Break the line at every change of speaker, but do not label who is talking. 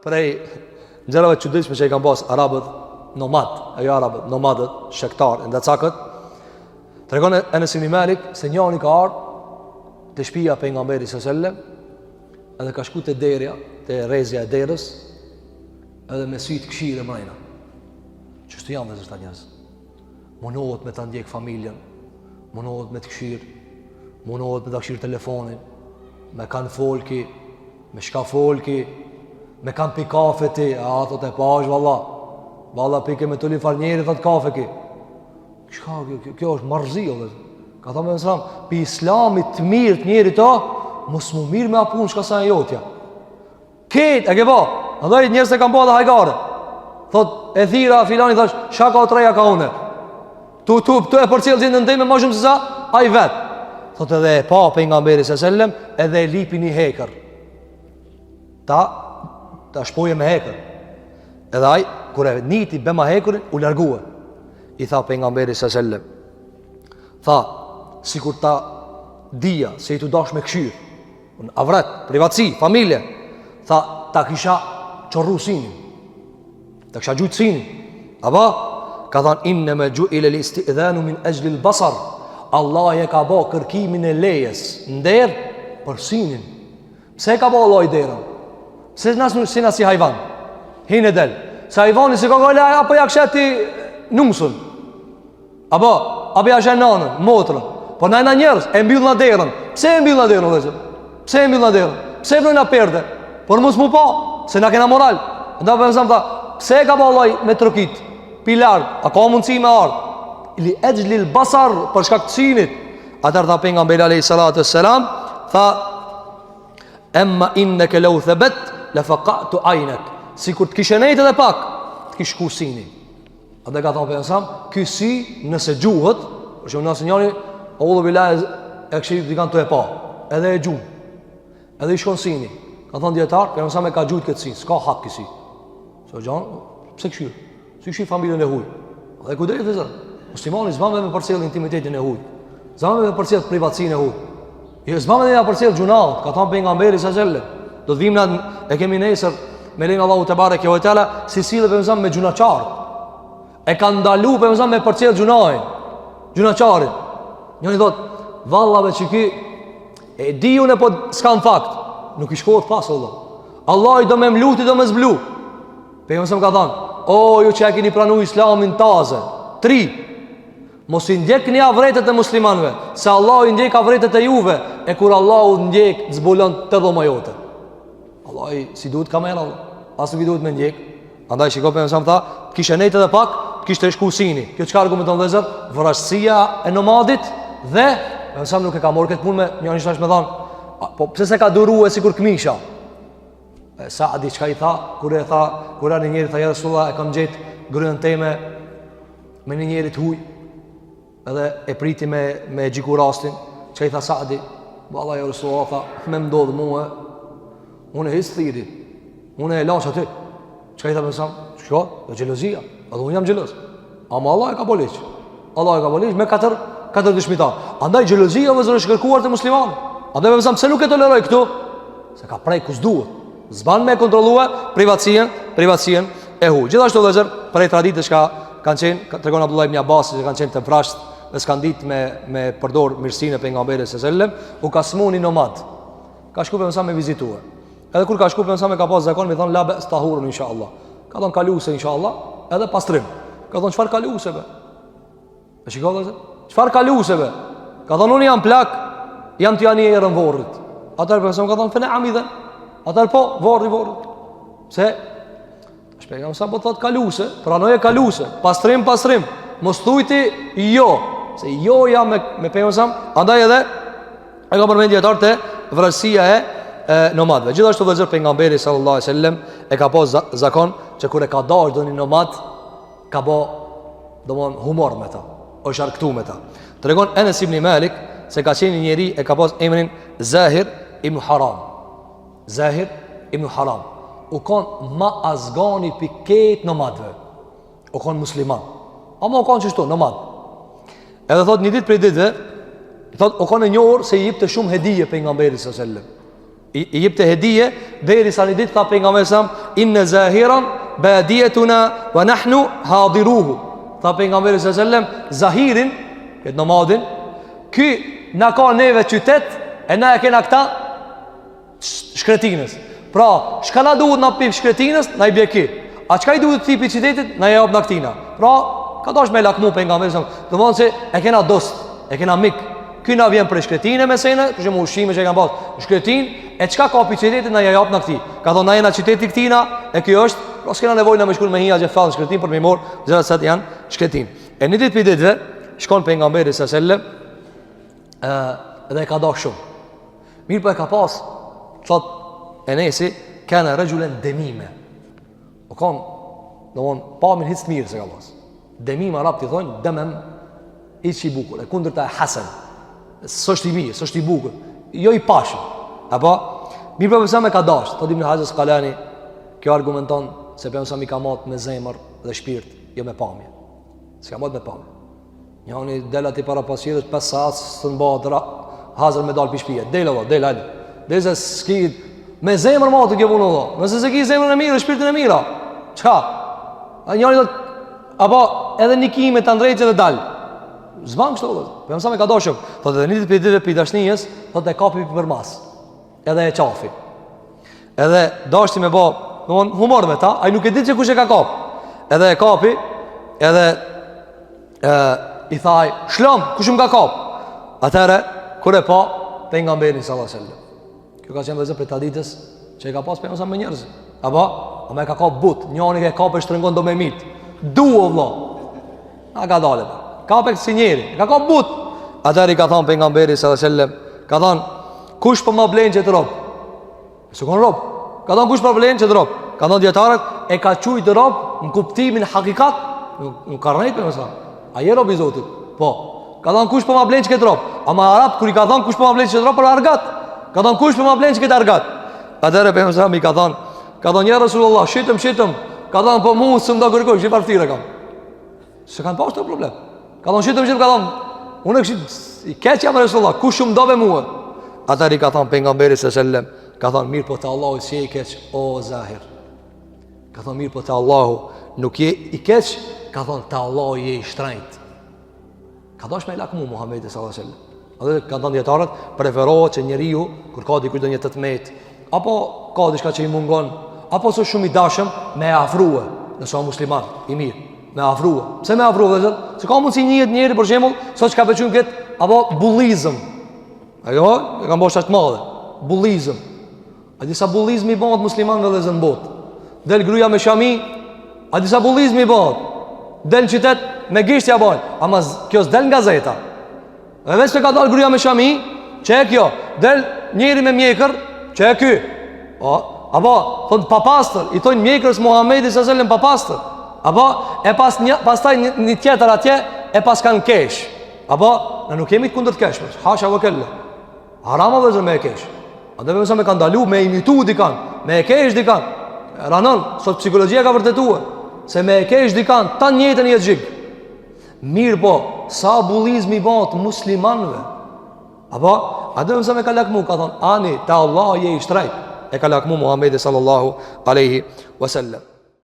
prej nxjerrave të çuditshme që i kanë pas arabët nomad, ajo arabët nomadët, shektar, ndacakët. Tregon Enes ibn Malik se njëri ka ardhur te shtëpia e pejgamberit sallallahu alajhi wasallam, edhe ka shkuar te derja, te rrezja e derës, edhe me sy të këshire mrena. Çështë janë dhe zërta njerëz. Munohet me ta ndjek familjen, munohet me të këshirë, munohet me ta këshirë telefonin, me kanë folki, me shka folki, me kanë pi kafe ti, a thot e pash valla pike me tulli far njeri, thot kafe ki. Kjo është marzi, ka thot me nësram, pi islamit të mirë të njeri ta, mos mu mirë me apun shka sa e jotja. Ket, e ke ba, ndoj njerës e kam ba dhe hajgare. Thot, e thira, filani, thash, shaka o treja ka une. Tu e për cilë zindë në teme, ma shumë se sa, a i vetë. Thot edhe e pa për nga mberi se sellem, edhe e lipi një hekër. Ta shpoje me hekër. Edhe aj, kure niti bema hekërin, u largue. I tha për nga mberi se sellem. Tha, si kur ta dia, se i tu dash me këshyr, në avret, privatsi, familje. Tha, ta kisha qorru sinin. Ta kisha gjujtë sinin. Aba, ka than, inne me gjuile listi idhenu min ejlil basar. Allah e ka ba kërkimin e lejes nder për sinin. Pse ka ba Allah i derën? Pse nësë sina si hajvan? Hin e del. Se hajvani si ka gale apo ja ksheti numësun. Apo ja ksheti nanën, motrën. Po najna njerës, e mbyll në derën. Pse e mbyll në derën, dhe që? Pse e mbyll në derën? Pse e vrojna perde? Por mus mu pa, se na kena moral. Nda për nësam tha, pse ka ba Allah me trokit? Pilar, a ka mundësi me ardhë? Ili ejlil basar për shkak të sinit. Atër tha pejgamberi alayhi salatu wassalam, tha emma innaka law thabat la faqatu aynak. Sikur të kishe nejtë edhe pak, të kish shku sini. Atë ka thonë pejgamberi, ky si nëse gjuhët, për shembull nëse njëri Allahu billahi e kishë dikan të e pa, edhe e gjuh. Edhe i shkon sini. Ka thonë dietar, pejgamberi me ka gjuhët këtë si, s'ka hak kësi. So gjan, pse këshir? Si shi familjen e huj. Dhe ku drejt e zot. Muslimani zban me përcjell intimitetin e huj. Zban me përcjell privatësinë e huj. Jo zban me përcjell gjunat, ka thënë pejgamberi sallallahu alajhi wasallam. Do të vim na e kemi nesër me lenin Allahu te bareke ve teala si sillë pejgamberi me gjunaçar. E ka ndalu pejgamberi me përcjell gjunain. Gjunaçarin. Njëri thot, vallave çiki e di unë po s'kam fakt. Nuk i shkohet pas Allah. Allah i do me mluti do me zblu. Pejgamberi ka thënë, o ju që e keni pranu islamin taze 3, mos i ndjek një avretet e muslimanve, se Allah i ndjek avretet e juve, e kur Allah u ndjek zbulon të dhoma jote. Allah i si duhet kamera, asë nuk i duhet me ndjek. Andaj shiko për mësam tha, kishe nejt edhe pak, kishte shku sini. Kjo qka argumenton dhe zër, vrasësia e nomadit, dhe mësam nuk e ka morë këtë punë me një një me dhanë, po pëse se ka duru e si kur këmisha. Saadi çka i tha, kur një njeri tha ja Rasulullah, e kam gjetë gryën teme me një njeri të huj, edhe e priti me gjiku rastin. Çka i tha Saadi, valla ja Rasulullah, tha, me ndodhë mua, unë e hisë thiri, unë e lash aty. Çka i tha mësam, shko, e gjelozia, edhe unë jam gjeloz. Ama Allah e ka poliq, me 4 dëshmitar. Andaj gjelozia vëzër është kërkuar të musliman. Andaj mësam, pse nuk e toleroj këtu? Se ka prej kus duhet. Zban me kontrollua privatësien e hu. Gjithashtu vëzër, prej traditës ka kanë qenë, tregon Abdullah ibn Abbas, që kanë qenë të vrasht dhe s'kan ditë me përdor mirësinë e pejgamberit sallallahu alajhi wasallam, u ka smu një nomad. Ka shku për mësa me vizitue. Edhe kur ka shku për mësa me ka pas zakon, me thonë labe stahurun inshallah. Ka thonë kaluse inshallah, edhe pastrim. Ka thonë çfarë kaluseve? E shikoj vëzër, çfarë kaluseve? Ka thonë unë jam plak, jam t'jani e erën vorrit. Atëherë për mësa ka thonë fene amidhe. Atër po, vorri Se shpega mësa po thot kaluse, pranoje kaluse, pastrim mos thujti jo, se jo jam me pe mësam. Andaj edhe e ka përmendje atar të vrasësia e nomadve. Gjithashtu vëzër pejgamberi sallallahu alaihi wasallam e ka pas zakon që kur e ka dash do një nomad, ka bo domon humor me ta, o sharktu me ta. Tregon Enes ibn Malik se ka qenë njeri e ka pas emrin Zahir ibn Haram. Zahir ibn Haram u konë ma azgani për ketë nomadve. U konë musliman, ama u konë qështu, nomad. Edhe thot një dit për i ditve, thot u konë e njohër se i jip të shumë hedije për nga mberi së sellem. I jep të hedije deri sa një ditë tha pejgamberi sa inna zahiran badiyatuna wa nahnu hadiruhu. Tha pejgamberi sallallahu alaihi wasallam zahirin, këtë nomadin, ky na ka neve qytet e na e kena këta shkretinës. Pra, çka na duhet na pip shkretinës, na I bie ky. A çka I duhet tipi qytetit, na jap na këtina. Pra, ka dash me lakmu pejgamberi sallallahu alaihi wasallam. Domthon se e kena dost, e kena mik. Ky na vjen për shkretinë me sene, për shembull ushqime që e kanë pas. Shkretinë e çka ka pi qytetit na jap na këti. Ka thonë na jena qyteti këtina, e ky është, pra s'kena nevojë na më shkon me hija që fal shkretinë për më mor, gjëra sa janë shkretinë. E një ditë për ditëve shkon pejgamberi sallallahu alaihi wasallam dhe e ka dash shumë. Mirë po e ka pas, thot Enesi, kana rajulan demime. O kon, domthon pamin hiç mirë se ka pas. Demim arab ti thonë demem hiç I bukur, e kundërta e hasan. S'është I mirë, s'është I bukur, jo I pashëm. Apo mirë po pse më ka dash, thot Ibn Hajar Asqalani, kjo argumenton se pse mi ka marrë me zemër dhe shpirt, jo me pamje. S'ka marrë me pamje. Njëri delat I para pasjedhës 5 saat të mbahet hazër me dal pi shtëpia. Del valla, del hajde. Desa ski me zemër më të kjo punë valla. Nëse se ki zemrën e mirë, shpirtin e mirë. Çka? A njëri do apo edhe nikimet të ndrejtë dhe dal. Zban kështu valla. Po jam sa me ka dashur. Thotë edhe nitë për ditëve për dashnijës, thotë e kapi për mas. Edhe e qafi. Edhe dashti me bë, domthon humor me ta, ai nuk e di se kush e ka kap. Edhe e kapi, edhe I thaj, shlom, kush më ka kap? Atëre, kur e pa pejgamberin sallallahu alaihi wasallam. Kjo ka qenë vëzë për traditës që e ka pas pejgamberi me njerëz. Apo, ama e ka kap but, njëri që e kap e shtrëngon do me mit. Duo vëlla. A ka dalë. Kapek si njeri, ka kap but. Atëri ka thënë pejgamberi sallallahu alaihi wasallam, ka thënë, kush po më blen që të rob? Se kon rob. Ka thënë kush po blen që të rob? Ka thënë dietarët e ka thujt rob në kuptimin hakikat, nuk ka rënë pejgamberi. A je rob I Zotit? Po. Ka thënë kush po ma blen që këtë rob? Ama arab kur I ka thënë kush po ma blen që këtë rob për argat. Ka thënë kush po ma blen që këtë argat. Atëherë pejgamberi I ka thënë ja Rasulullah, shitëm. Ka thënë po mua s'm do kërkoj, çfarë parftire kam? Se kanë pas të problem. Ka thënë shitëm, ka thënë unë I keq jam Rasulullah, kush më dove mua? Atëherë I ka thënë pejgamberi sallallahu alajhi wasallam, ka thënë mirë po te Allahu si I keq o Zahir. Ka thënë mirë po te Allahu nuk je I keq. Ka thonë, ta Allah je I shtrejt. Ka dash me lakmu Muhammedi sallallahu alaihi wasallam. Edhe ka thonë djetarët, preferohet që njeriu kur ka dikush do një 18, apo ka diçka që I mungon, apo së shumë I dashëm, me afrua, nëse o musliman, I mirë, me afrua. Pse me afrua, dhe zërë? Se ka mundsi njihet njeri, për shembull, sot që ka pëqymë këtë, apo bullizëm. Ajo, e kam bosh ashtë madhe. Bullizëm. A disa bullizmi I bëhet muslimanëve dhe zënë botë. Del gruja me shami, a disa bullizmi I bëhet. Del në qytet me gishtja bojnë. Ama kjo s'del nga zeta. Dhe veç të ka dal gruja me shami, që e kjo? Del njeri me mjekër, që e ky? Apo, thonë papastër, I thonë mjekërës Muhammedi s.a.s. papastër. Apo, e pastaj një tjetër atje, e pas kanë kesh. Apo, në nuk jemi të kundër të kesh. Hasha vë kelle. Harama vëzër me e kesh. A dhe me kanë dalu, me imitu dikan, me e kesh dikan. Ranon, sot psikologjia ka vërtetuar. Se me e kesh dikan, ta njëtën I e gjik. Mirë po, sa bullizmi bëhet muslimanve. Apo, a dhe me ka lakmu, ka thonë, ani, ta Allah je I shtrejt. E ka lakmu Muhammedi sallallahu aleyhi wasallam.